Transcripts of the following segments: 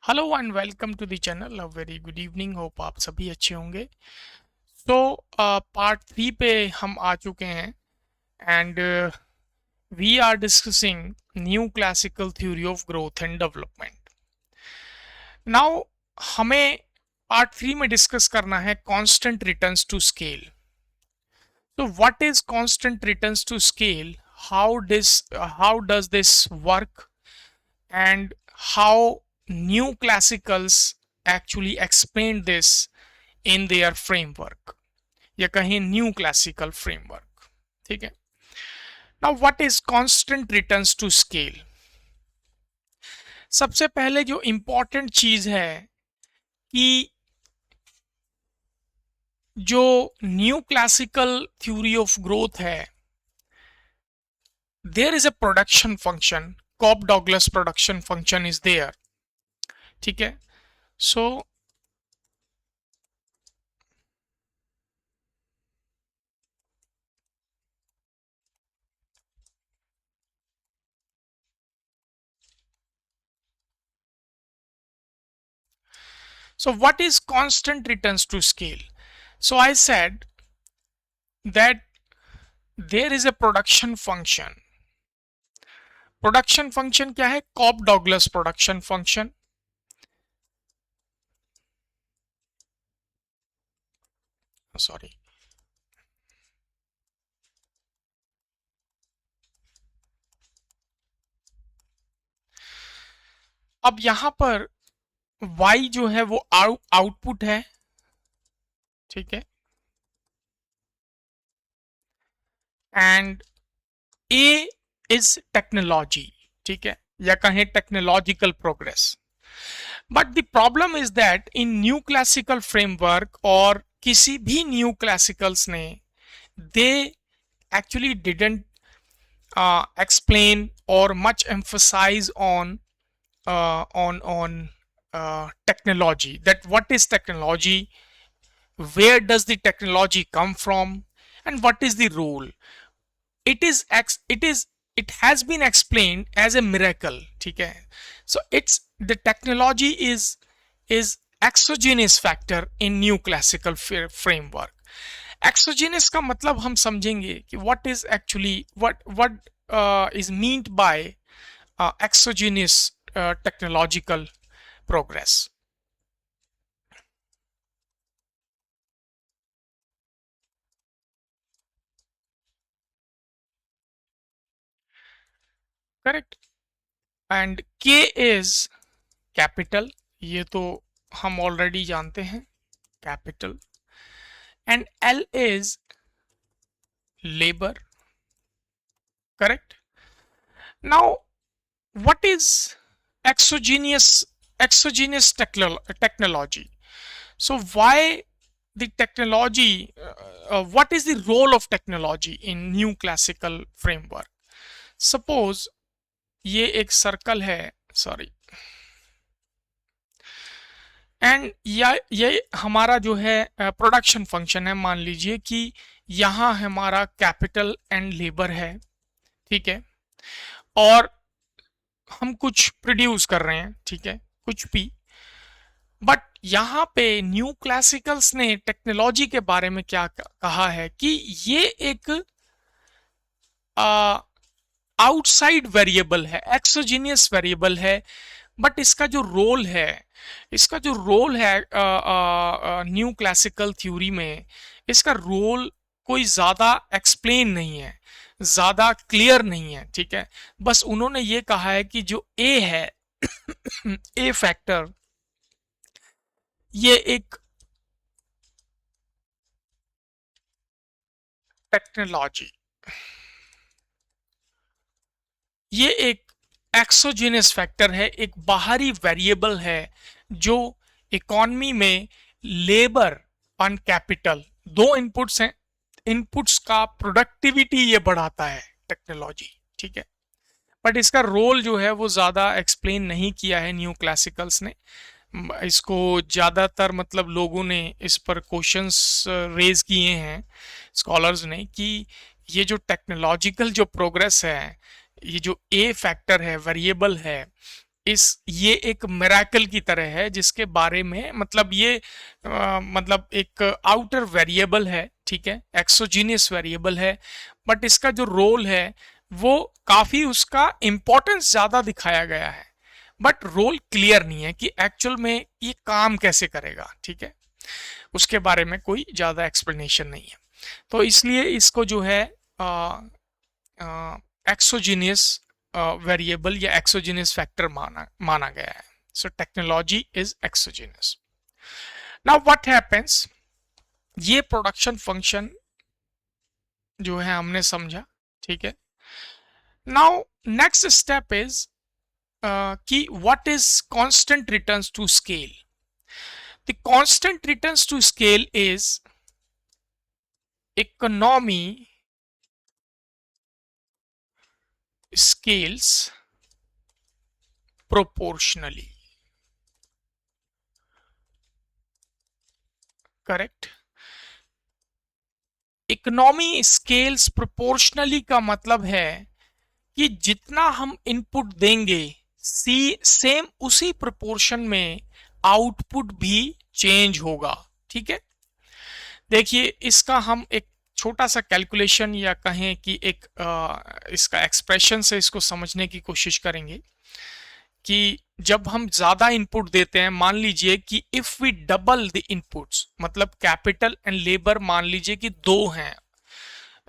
Hello and welcome to the channel. A very good evening. Hope आप सभी अच्छे होंगे। तो पार्ट 3 पे हम आ चुके हैं and we are discussing new classical theory of growth and development. Now हमें पार्ट 3 में डिस्कस करना है कांस्टेंट रिटर्न्स टू स्केल। तो what is constant returns to scale, how does this work, and how new classicals actually explain this in their framework, या कहें new classical framework. ठीक है। Now what is constant returns to scale. सबसे पहले जो important चीज है कि जो new classical theory of growth है, there is a production function, Cobb Douglas production function is there. ठीक है। So so what is constant returns to scale? So I said that there is a production function। Production function क्या है? Cobb Douglas production function. Sorry, अब यहां पर y जो है वो आउटपुट है। ठीक है। And a is technology. ठीक है, या कहें technological progress. But the problem is that in new classical framework और किसी भी न्यू क्लासिकल्स ने, दे actually didn't explain or much emphasize on technology, that what is technology, where does the technology come from, and what is the role. It has been explained as a miracle। ठीक है। So it's the technology is exogenous factor in new classical framework। Exogenous का मतलब हम समझेंगे कि what is actually what is meant by exogenous technological progress. Correct. And के is capital, ये तो हम ऑलरेडी जानते हैं, capital. And L is labour. Correct. Now what is exogenous exogenous technology? So why the technology, what is the role of technology in new classical framework? Suppose ये एक circle है, sorry, and ये हमारा जो है production function है। मान लीजिए कि यहाँ हमारा कैपिटल एंड लेबर है। ठीक है। और हम कुछ प्रोड्यूस कर रहे हैं। ठीक है, कुछ भी। बट यहाँ पे न्यू क्लासिकल्स ने टेक्नोलॉजी के बारे में क्या कहा है कि ये एक आउटसाइड वेरिएबल है, एक्सोजीनियस वेरिएबल है। बट इसका जो रोल है न्यू क्लासिकल थ्योरी में, इसका रोल कोई ज्यादा एक्सप्लेन नहीं है, ज्यादा क्लियर नहीं है। ठीक है। बस उन्होंने ये कहा है कि जो ए है ए फैक्टर, ये एक टेक्नोलॉजी, ये एक एक्सोजेनस फैक्टर है, एक बाहरी वेरिएबल है जो इकोनॉमी में लेबर और कैपिटल, दो इनपुट्स हैं, इनपुट्स का प्रोडक्टिविटी ये बढ़ाता है टेक्नोलॉजी। ठीक है। बट इसका रोल जो है वो ज़्यादा एक्सप्लेन नहीं किया है न्यू क्लासिकल्स ने। इसको ज़्यादातर मतलब लोगों ने इस पर क्वेश्चंस रेज किए हैं, स्कॉलर्स ने, कि ये जो टेक्नोलॉजिकल जो प्रोग्रेस है, ये जो ए फैक्टर है, वेरिएबल है, इस ये एक मिरेकल की तरह है जिसके बारे में मतलब ये मतलब एक आउटर वेरिएबल है, ठीक है, एक्सोजीनियस वेरिएबल है, बट इसका जो रोल है वो काफी उसका इंपॉर्टेंस ज्यादा दिखाया गया है, बट रोल क्लियर नहीं है कि एक्चुअल में ये काम कैसे करेगा, ठीक है, उसके बारे में कोई ज्यादा एक्सप्लेनेशन नहीं है। तो इसलिए इसको जो है एक्सोजीनियस वेरिएबल या एक्सोजीनियस फैक्टर माना गया है। So technology is exogenous. Now what happens, ये प्रोडक्शन फंक्शन जो है हमने समझा, ठीक है। नाउ नेक्स्ट स्टेप इज कि what is constant returns to scale. The constant returns to scale is economy scales proportionally, correct. Economy scales proportionally का मतलब है कि जितना हम इनपुट देंगे सेम उसी प्रोपोर्शन में आउटपुट भी चेंज होगा, ठीक है। देखिए इसका हम एक छोटा सा कैलकुलेशन या कहें कि एक इसका एक्सप्रेशन से इसको समझने की कोशिश करेंगे कि जब हम ज्यादा इनपुट देते हैं, मान लीजिए कि if we double the inputs, मतलब कैपिटल एंड लेबर मान लीजिए कि दो हैं,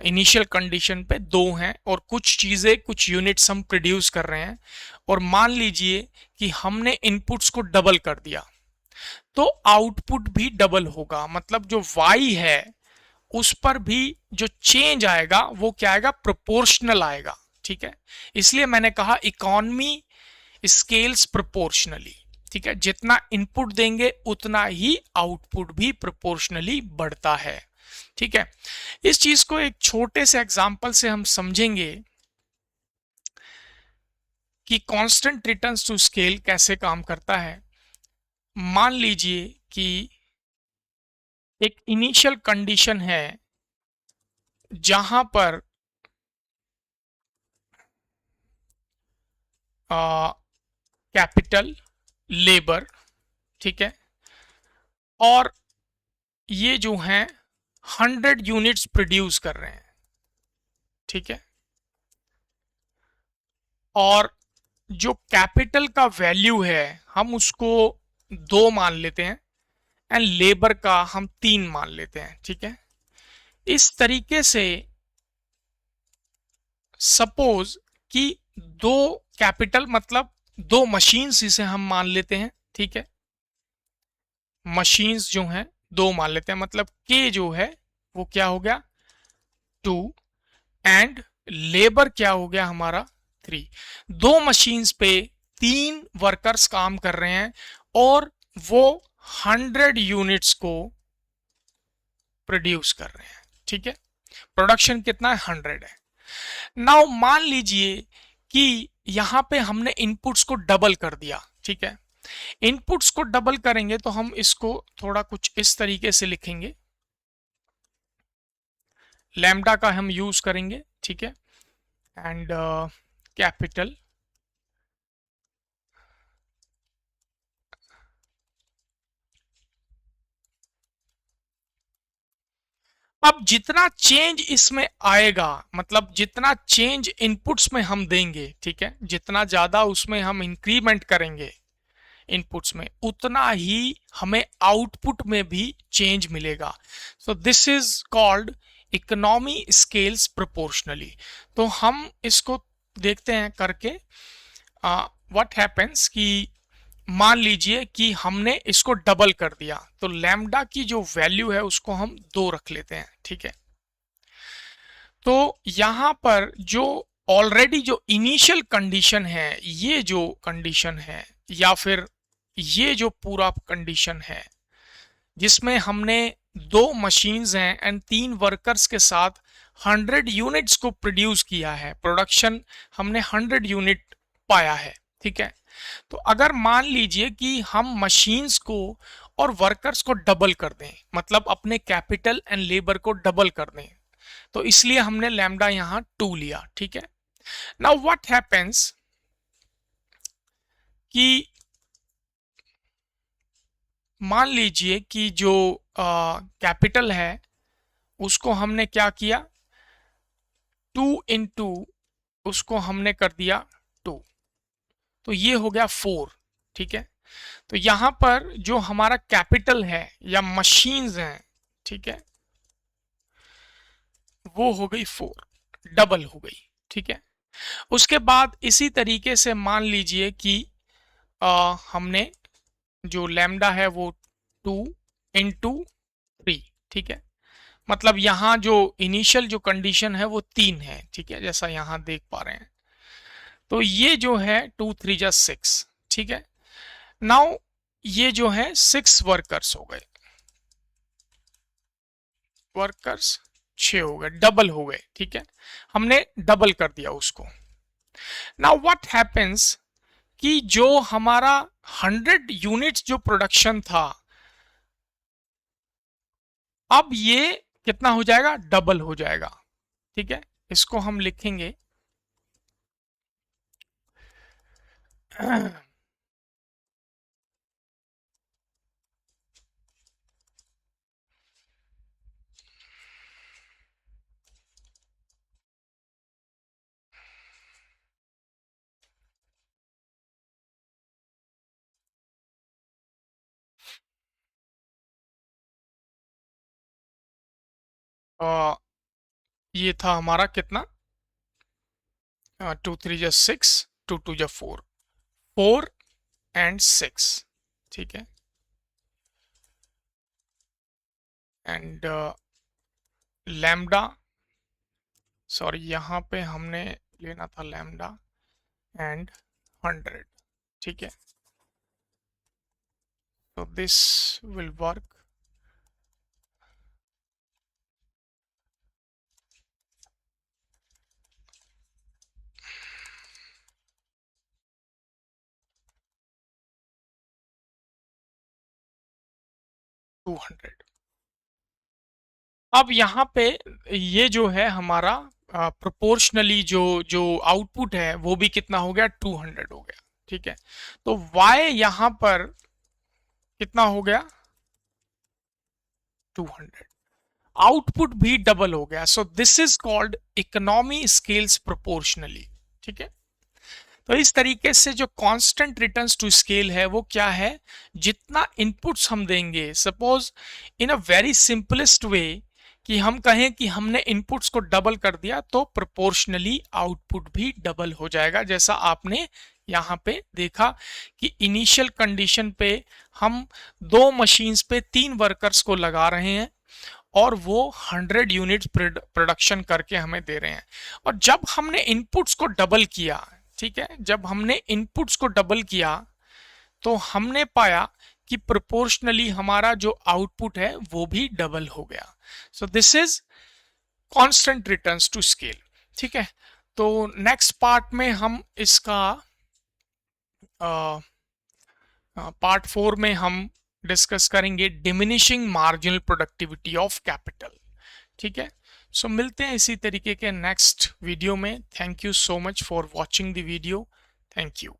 इनिशियल कंडीशन पे दो हैं और कुछ चीजें कुछ यूनिट्स हम प्रोड्यूस कर रहे हैं, और मान लीजिए कि हमने इनपुट्स को डबल कर दिया तो आउटपुट भी डबल होगा, मतलब जो y है उस पर भी जो चेंज आएगा वो क्या आएगा, प्रोपोर्शनल आएगा, ठीक है। इसलिए मैंने कहा इकोनॉमी स्केल्स प्रोपोर्शनली, ठीक है, जितना इनपुट देंगे उतना ही आउटपुट भी प्रोपोर्शनली बढ़ता है, ठीक है। इस चीज को एक छोटे से एग्जांपल से हम समझेंगे कि कांस्टेंट रिटर्न्स टू स्केल कैसे काम करता है। मान लीजिए कि एक इनिशियल कंडीशन है जहां पर कैपिटल, लेबर, ठीक है, और ये जो हैं 100 यूनिट्स प्रोड्यूस कर रहे हैं, ठीक है, और जो कैपिटल का वैल्यू है हम उसको 2 मान लेते हैं एंड लेबर का हम 3 मान लेते हैं, ठीक है। इस तरीके से सपोज कि दो कैपिटल मतलब दो मशीन्स इसे हम मान लेते हैं, ठीक है, मशीन्स जो हैं दो मान लेते हैं, मतलब के जो है वो क्या हो गया 2 एंड लेबर क्या हो गया हमारा 3। दो मशीन्स पे 3 वर्कर्स काम कर रहे हैं और वो 100 यूनिट्स को प्रोड्यूस कर रहे हैं, ठीक है। प्रोडक्शन कितना है 100 है। नाउ मान लीजिए कि यहां पे हमने इनपुट्स को डबल कर दिया, ठीक है। इनपुट्स को डबल करेंगे तो हम इसको थोड़ा कुछ इस तरीके से लिखेंगे, लैम्डा का हम यूज करेंगे, ठीक है, एंड कैपिटल अब जितना चेंज इसमें आएगा, मतलब जितना चेंज इनपुट्स में हम देंगे, ठीक है, जितना ज्यादा उसमें हम इंक्रीमेंट करेंगे इनपुट्स में उतना ही हमें आउटपुट में भी चेंज मिलेगा। सो this is called economy scales proportionally. तो हम इसको देखते हैं करके व्हाट हैपेंस कि मान लीजिए कि हमने इसको डबल कर दिया तो लैम्डा की जो वैल्यू है उसको हम 2 रख लेते हैं, ठीक है। तो यहां पर जो ऑलरेडी जो इनिशियल कंडीशन है, ये जो कंडीशन है या फिर ये जो पूरा कंडीशन है जिसमें हमने 2 मशीन्स हैं एंड 3 वर्कर्स के साथ 100 यूनिट्स को प्रोड्यूस किया है, प्रोडक्शन हमने 100 यूनिट पाया है, ठीक है। तो अगर मान लीजिए कि हम मशीन्स को और वर्कर्स को डबल कर दें, मतलब अपने कैपिटल एंड लेबर को डबल कर दें, तो इसलिए हमने लैम्डा यहां 2 लिया, ठीक है। नाउ व्हाट हैपेंस कि मान लीजिए कि जो कैपिटल है उसको हमने क्या किया, 2 into उसको हमने कर दिया 2, तो ये हो गया 4। ठीक है, तो यहां पर जो हमारा कैपिटल है या मशीन्स हैं, ठीक है, वो हो गई 4, डबल हो गई। ठीक है, उसके बाद इसी तरीके से मान लीजिए कि हमने जो लैम्डा है वो 2 into 3। ठीक है, मतलब यहां जो इनिशियल जो कंडीशन है वो 3 है। ठीक है, जैसा यहां देख पा रहे हैं, तो ये जो है 2 3 जा 6। ठीक है, नाउ ये जो है 6 वर्कर्स हो गए, वर्कर्स 6 हो गए, डबल हो गए। ठीक है, हमने डबल कर दिया उसको। नाउ व्हाट हैपेंस कि जो हमारा 100 यूनिट्स जो प्रोडक्शन था, अब ये कितना हो जाएगा, डबल हो जाएगा। ठीक है, इसको हम लिखेंगे ये था हमारा कितना, 2 3 जा 6, 2 2 जा 4, 4 and 6। ठीक है, एंड लैम्डा, सॉरी यहाँ पे हमने लेना था लैम्डा एंड 100। ठीक है, तो दिस विल वर्क। टू 200। अब यहाँ पे ये जो है हमारा प्रोपोर्शनली जो जो आउटपुट है वो भी कितना हो गया, 200 हो गया। ठीक है, तो y यहाँ पर कितना हो गया, 200। आउटपुट भी डबल हो गया। So this is called economy scales proportionally. ठीक है, तो इस तरीके से जो कांस्टेंट रिटर्न्स टू स्केल है वो क्या है, जितना इनपुट्स हम देंगे, suppose in a very simplest way कि हम कहें कि हमने इनपुट्स को डबल कर दिया तो प्रोपोर्शनली आउटपुट भी डबल हो जाएगा। जैसा आपने यहाँ पे देखा कि इनिशियल कंडीशन पे हम 2 मशीन्स पे 3 वर्कर्स को लगा रहे हैं और वो 100 यूनिट्स प्रोडक्शन करके हमें दे रहे हैं। और जब हमने इनपुट्स को डबल किया, ठीक है, जब हमने इनपुट्स को डबल किया तो हमने पाया कि प्रोपोर्शनली हमारा जो आउटपुट है वो भी डबल हो गया। So this is constant returns to scale. ठीक है, तो नेक्स्ट पार्ट में हम इसका पार्ट 4 में हम डिस्कस करेंगे diminishing marginal productivity of capital. ठीक है, सो मिलते हैं इसी तरीके के नेक्स्ट वीडियो में। Thank you so much for watching the video. Thank you.